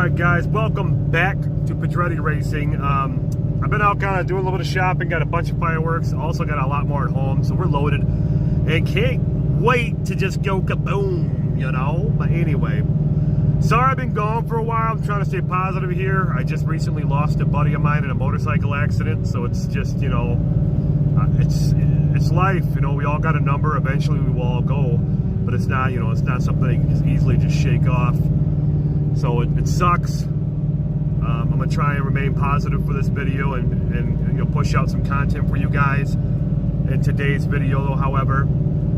Alright guys, welcome back to Pedretti Racing. I've been out kind of doing a little bit of shopping, got a bunch of fireworks, also got a lot more at home, so we're loaded and can't wait to just go kaboom, you know? But anyway, sorry I've been gone for a while. I'm trying to stay positive here. I just recently lost a buddy of mine in a motorcycle accident, so it's just, you know, it's life, you know. We all got a number, eventually we will all go, but it's not, you know, it's not something you can just easily just shake off. So it sucks. I'm gonna try and remain positive for this video and you know, push out some content for you guys in today's video. Though, however,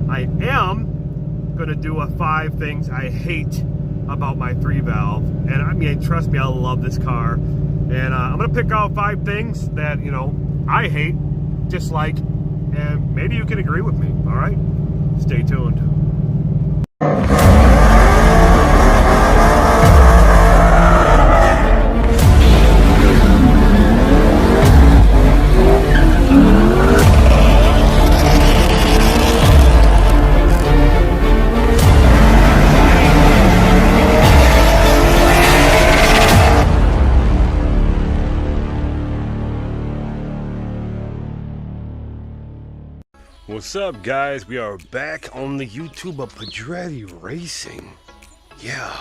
I am gonna do 5 things I hate about my 3-valve, and I mean, trust me, I love this car, and I'm gonna pick out 5 things that, you know, I hate, dislike, and maybe you can agree with me. All right, stay tuned. What's up, guys? We are back on the YouTube of Pedretti Racing. Yeah.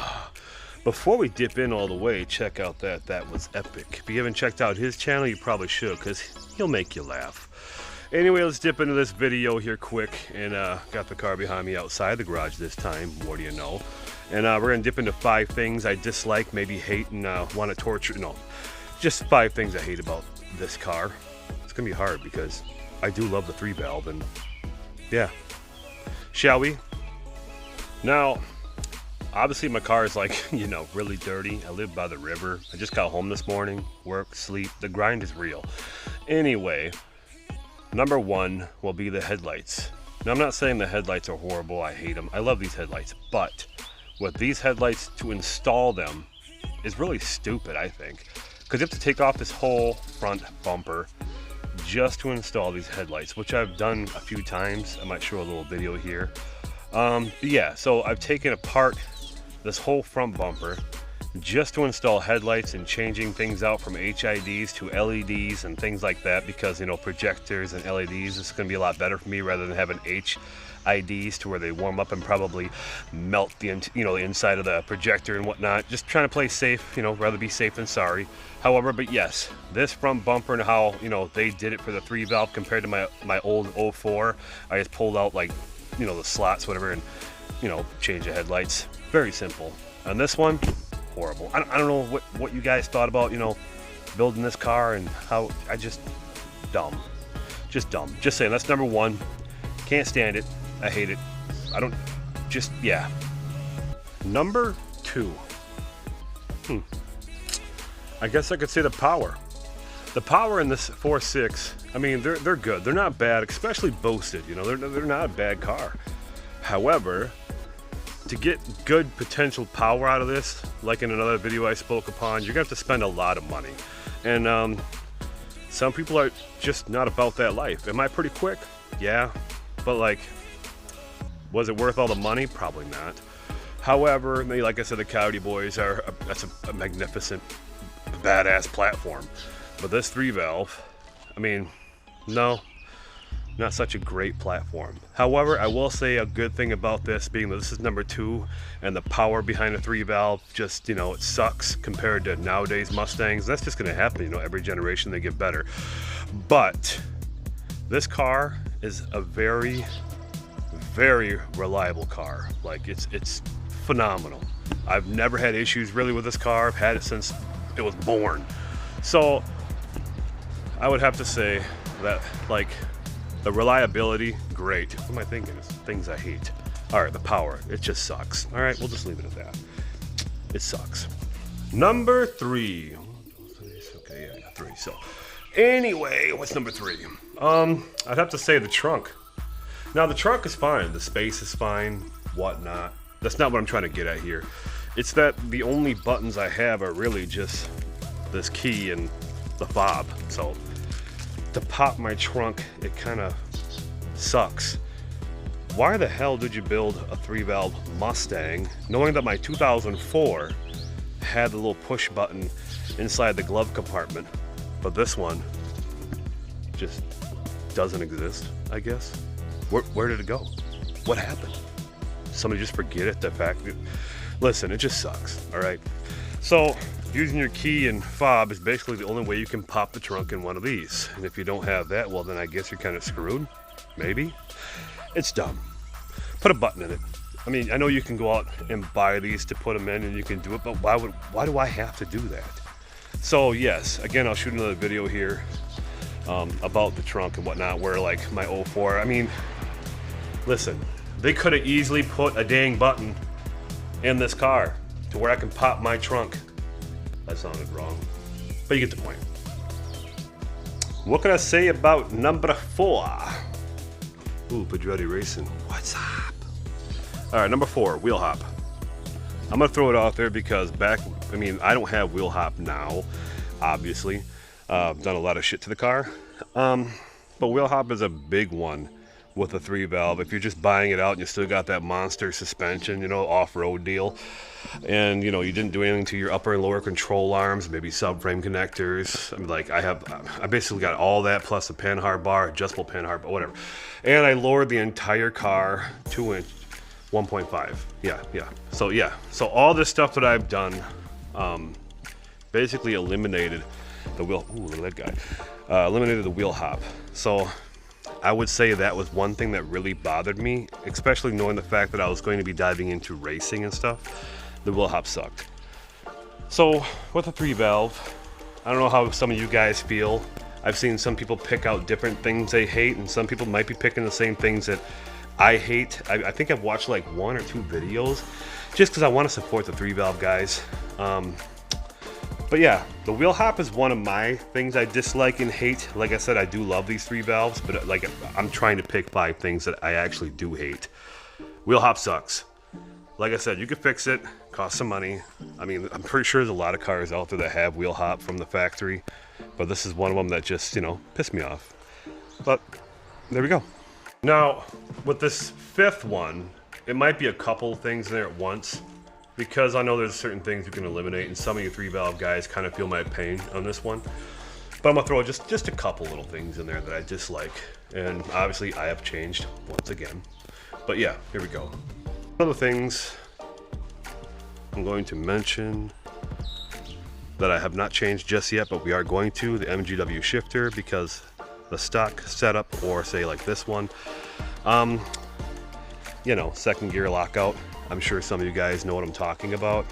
Before we dip in all the way, check out that was epic. If you haven't checked out his channel, you probably should, because he'll make you laugh. Anyway, let's dip into this video here quick. And got the car behind me outside the garage this time. What do you know? And we're going to dip into 5 things I dislike, maybe hate, and want to torture. No, just 5 things I hate about this car. It's going to be hard because I do love the 3-valve, and yeah. Shall we? Now, obviously my car is like, you know, really dirty. I live by the river. I just got home this morning, work, sleep. The grind is real. Anyway, number 1 will be the headlights. Now, I'm not saying the headlights are horrible. I hate them. I love these headlights. But with these headlights, to install them is really stupid, I think. Because you have to take off this whole front bumper just to install these headlights, which I've done a few times. I might show a little video here. But yeah, so I've taken apart this whole front bumper just to install headlights and changing things out from HIDs to LEDs and things like that, because, you know, projectors and LEDs is going to be a lot better for me rather than having HIDs to where they warm up and probably melt the inside of the projector and whatnot. Just trying to play safe, you know, rather be safe than sorry. However, but yes, this front bumper and how, you know, they did it for the 3-valve compared to my old 04, I just pulled out, like, you know, the slots, whatever, and, you know, change the headlights. Very simple. On this one, horrible. I don't know what you guys thought about, you know, building this car and how just dumb. Just dumb. Just saying, that's number 1. Can't stand it. I hate it. I don't, just, yeah. Number 2. I guess I could say the power. The power in this 4.6, I mean, they're good. They're not bad, especially boosted. You know, they're not a bad car. However, to get good potential power out of this, like in another video I spoke upon, you're gonna have to spend a lot of money. And some people are just not about that life. Am I pretty quick? Yeah, but like, was it worth all the money? Probably not. However, like I said, the Coyote Boys that's a magnificent, badass platform. But this 3-valve, I mean, no, not such a great platform. However, I will say a good thing about this being that this is number 2, and the power behind the 3-valve just, you know, it sucks compared to nowadays Mustangs. That's just going to happen, you know, every generation they get better. But this car is a very, very reliable car. Like, it's phenomenal. I've never had issues really with this car. I've had it since it was born. So I would have to say that, like, the reliability, great. What am I thinking? It's things I hate. All right, the power, it just sucks. All right, we'll just leave it at that. It sucks. Number 3. Okay, yeah, I got 3. So anyway, what's number 3? I'd have to say the trunk. Now, the trunk is fine. The space is fine, whatnot. That's not what I'm trying to get at here. It's that the only buttons I have are really just this key and the fob. So to pop my trunk, it kind of sucks. Why the hell did you build a 3-valve Mustang knowing that my 2004 had the little push button inside the glove compartment, but this one just doesn't exist, I guess. Where did it go? What happened? Somebody just forget it? The fact that, listen, it just sucks, all right? So using your key and fob is basically the only way you can pop the trunk in one of these. And if you don't have that, well, then I guess you're kind of screwed, maybe. It's dumb. Put a button in it. I mean, I know you can go out and buy these to put them in and you can do it, but why do I have to do that? So yes, again, I'll shoot another video here about the trunk and whatnot, where like my 04, I mean, listen, they could have easily put a dang button in this car to where I can pop my trunk. That sounded wrong, but you get the point. What can I say about number 4? Ooh, Pedretti Racing, what's up? All right, number 4, wheel hop. I'm gonna throw it out there because I mean, I don't have wheel hop now, obviously. I've done a lot of shit to the car, but wheel hop is a big one with a 3-valve. If you're just buying it out and you still got that monster suspension, you know, off-road deal, and you know, you didn't do anything to your upper and lower control arms, maybe subframe connectors. I mean, like I basically got all that plus a panhard bar, adjustable panhard bar, whatever. And I lowered the entire car 2-inch, 1.5. Yeah. So all this stuff that I've done basically eliminated the wheel. Ooh, look at that guy. Eliminated the wheel hop. So I would say that was one thing that really bothered me, especially knowing the fact that I was going to be diving into racing and stuff. The wheel hop sucked. So with a 3-valve, I don't know how some of you guys feel. I've seen some people pick out different things they hate, and some people might be picking the same things that I hate. I think I've watched like 1 or 2 videos just because I want to support the 3-valve guys. But yeah, the wheel hop is one of my things I dislike and hate. Like I said, I do love these 3-valves, but like I'm trying to pick 5 things that I actually do hate. Wheel hop sucks. Like I said, you can fix it, cost some money. I mean, I'm pretty sure there's a lot of cars out there that have wheel hop from the factory, but this is one of them that just, you know, pissed me off. But there we go. Now, with this 5th one, it might be a couple things in there at once, because I know there's certain things you can eliminate, and some of you 3-valve guys kind of feel my pain on this one. But I'm gonna throw just a couple little things in there that I dislike, and obviously I have changed once again. But yeah, here we go. One of the things I'm going to mention that I have not changed just yet, but we are going to, the MGW shifter, because the stock setup, or say like this one, you know, 2nd gear lockout. I'm sure some of you guys know what I'm talking about.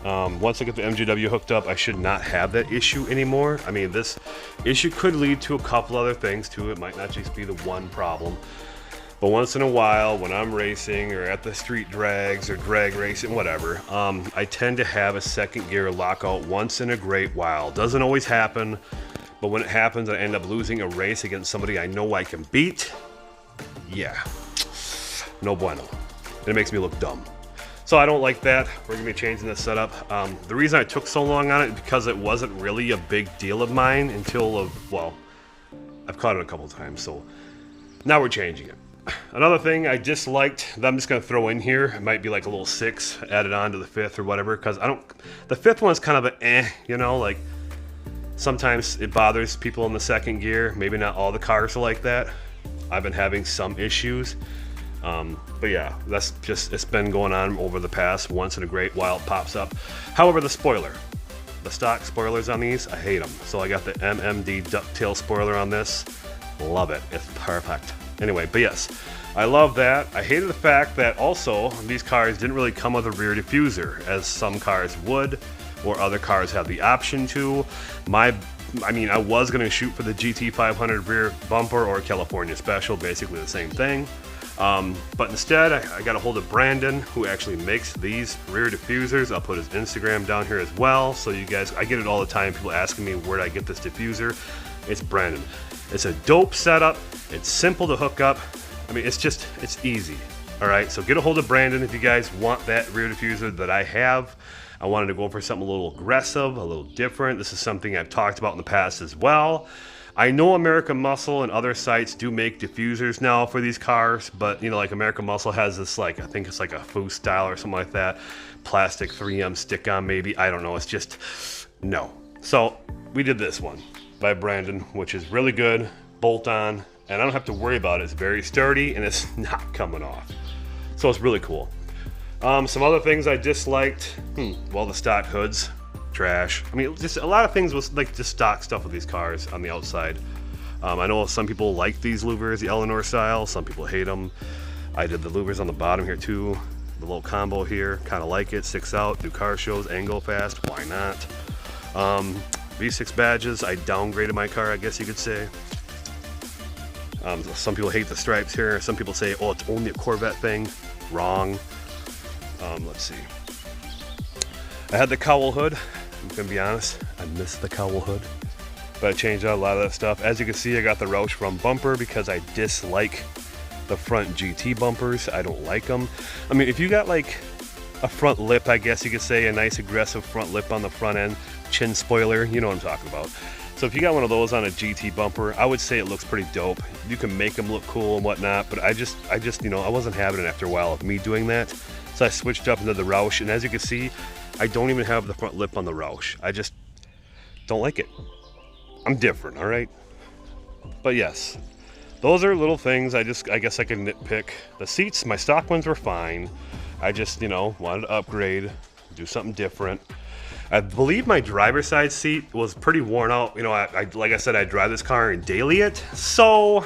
Once I get the MGW hooked up, I should not have that issue anymore. I mean, this issue could lead to a couple other things too. It might not just be the one problem. But once in a while, when I'm racing or at the street drags or drag racing, whatever, I tend to have a 2nd gear lockout once in a great while. Doesn't always happen, but when it happens, I end up losing a race against somebody I know I can beat. Yeah, no bueno. It makes me look dumb. So I don't like that. We're gonna be changing this setup. The reason I took so long on it is because it wasn't really a big deal of mine until, well, I've caught it a couple times, so now we're changing it. Another thing I disliked that I'm just gonna throw in here, it might be like a little 6 added on to the 5th or whatever, because the 5th one is kind of you know, like sometimes it bothers people in the 2nd gear. Maybe not all the cars are like that. I've been having some issues. But yeah, that's just, it's been going on over the past. Once in a great while it pops up. However, the spoiler, the stock spoilers on these, I hate them. So I got the MMD ducktail spoiler on this. Love it, it's perfect. Anyway, but yes, I love that. I hated the fact that also these cars didn't really come with a rear diffuser, as some cars would, or other cars have the option to. I mean, I was gonna shoot for the GT500 rear bumper or California Special, basically the same thing. But instead, I got a hold of Brandon, who actually makes these rear diffusers. I'll put his Instagram down here as well, so you guys, I get it all the time, people asking me where did I get this diffuser. It's Brandon. It's a dope setup, it's simple to hook up. I mean, it's easy. All right, so get a hold of Brandon if you guys want that rear diffuser that I have. I wanted to go for something a little aggressive, a little different. This is something I've talked about in the past as well. I know American Muscle and other sites do make diffusers now for these cars, but you know, like American Muscle has this, like, I think it's like a foo style or something like that, plastic 3M stick on maybe, I don't know, it's just, no. So we did this one by Brandon, which is really good, bolt on, and I don't have to worry about it. It's very sturdy and it's not coming off. So it's really cool. Some other things I disliked, well, the stock hoods, trash. I mean, just a lot of things was like just stock stuff with these cars on the outside. I know some people like these louvers, the Eleanor style. Some people hate them. I did the louvers on the bottom here too. The little combo here, kind of like it. Sticks out, do car shows, and go fast. Why not? V6 badges, I downgraded my car, I guess you could say. Some people hate the stripes here. Some people say, oh, it's only a Corvette thing. Wrong. Let's see. I had the cowl hood. I'm gonna be honest, I missed the cowl hood, but I changed out a lot of that stuff. As you can see, I got the Roush front bumper because I dislike the front GT bumpers. I don't like them. I mean, if you got like a front lip, I guess you could say, a nice aggressive front lip on the front end, chin spoiler, you know what I'm talking about. So if you got one of those on a GT bumper, I would say it looks pretty dope. You can make them look cool and whatnot, but I just, you know, I wasn't having it after a while of me doing that. So I switched up into the Roush, and as you can see, I don't even have the front lip on the Roush. I just don't like it. I'm different, all right? But yes, those are little things I guess I can nitpick. The seats, my stock ones were fine. I just, you know, wanted to upgrade, do something different. I believe my driver's side seat was pretty worn out. You know, like I said, I drive this car and daily it. So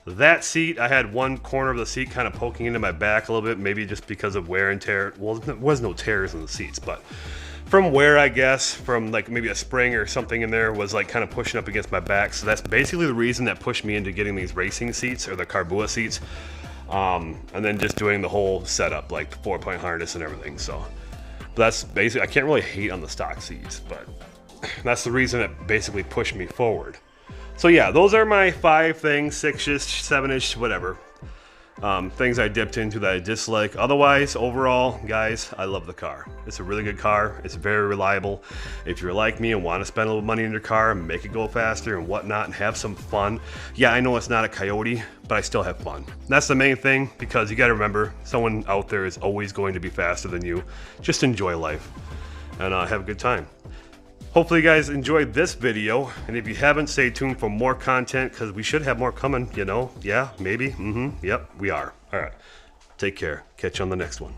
that seat, I had one corner of the seat kind of poking into my back a little bit, maybe just because of wear and tear. Well, there was no tears in the seats, but from wear, I guess, from like maybe a spring or something in there was like kind of pushing up against my back. So that's basically the reason that pushed me into getting these racing seats, or the Carbua seats. And then just doing the whole setup, like the 4-point harness and everything. So that's basically, I can't really hate on the stock seats, but that's the reason it basically pushed me forward. So yeah, those are my 5 things, 6-ish, 7-ish, whatever. Things I dipped into that I dislike. Otherwise, overall, guys, I love the car. It's a really good car. It's very reliable. If you're like me and want to spend a little money in your car and make it go faster and whatnot and have some fun, yeah, I know it's not a Coyote, but I still have fun. That's the main thing, because you got to remember, someone out there is always going to be faster than you. Just enjoy life and have a good time. Hopefully you guys enjoyed this video, and if you haven't, stay tuned for more content, because we should have more coming, you know. Yeah, maybe, yep, we are. All right, take care. Catch you on the next one.